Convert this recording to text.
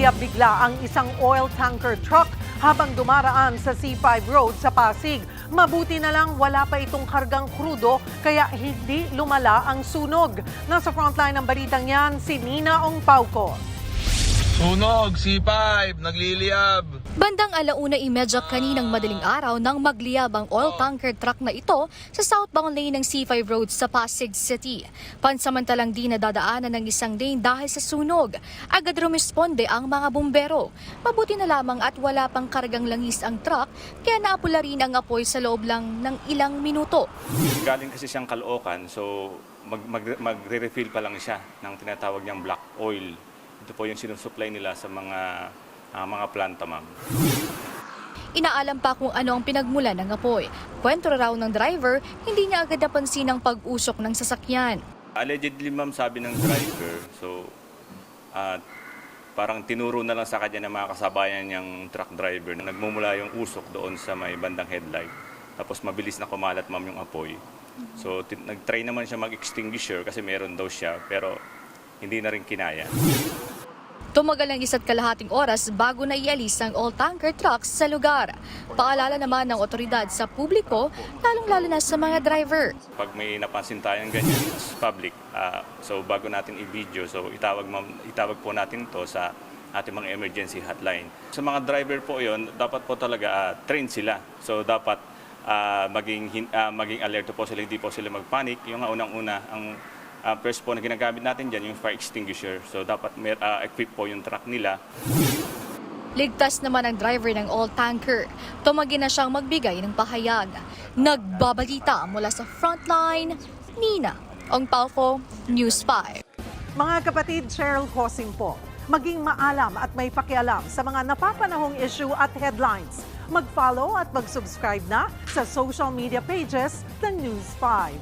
Nagliyab bigla ang isang oil tanker truck habang dumaraan sa C5 Road sa Pasig. Mabuti na lang wala pa itong kargang krudo kaya hindi lumala ang sunog. Nasa frontline ng balitang yan si Nina Ongpauco. Sunog, C5, nagliliyab. Bandang 1:30 kaninang madaling araw nang magliyab ang oil tanker truck na ito sa southbound lane ng C5 Road sa Pasig City. Pansamantalang di nadadaanan ng isang lane dahil sa sunog. Agad rumisponde ang mga bumbero. Mabuti na lamang at wala pang kargang langis ang truck kaya naapula rin ang apoy sa loob lang ng ilang minuto. Galing kasi siyang Caloocan, so magre-refill pa lang siya ng tinatawag niyang black oil. Ito po yung sinusupply nila sa mga planta, ma'am. Inaalam pa kung ano ang pinagmulan ng apoy. Kwento raw ng driver, hindi niya agad napansin ang pag-usok ng sasakyan. Allegedly, ma'am, sabi ng driver, so parang tinuro na lang sa kanya ng mga kasabayan niyang truck driver na nagmumula yung usok doon sa may bandang headlight. Tapos mabilis na kumalat, ma'am, yung apoy. So nag-try naman siya mag-extinguisher kasi meron daw siya, pero hindi na rin kinaya. Tumagal ang 1.5 oras bago na ialis ang oil tanker trucks sa lugar. Paalala naman ng otoridad sa publiko, lalong-lalo na sa mga driver. Pag may napansin tayong ganyan sa public, so bago natin i-video, so itawag po natin to sa ating mga emergency hotline. Sa mga driver po yon, dapat po talaga train sila. So dapat maging alerto po sila, hindi po sila mag-panic. Yung unang-una, ang first po na ginagamit natin dyan, yung fire extinguisher. So dapat equip po yung truck nila. Ligtas naman ang driver ng oil tanker. Tumagi na siyang magbigay ng pahayag. Nagbabalita mula sa frontline, Nina Ongpauco, News 5. Mga kapatid, Cheryl Cosing po. Maging maalam at may pakialam sa mga napapanahong issue at headlines. Mag-follow at mag-subscribe na sa social media pages ng News 5.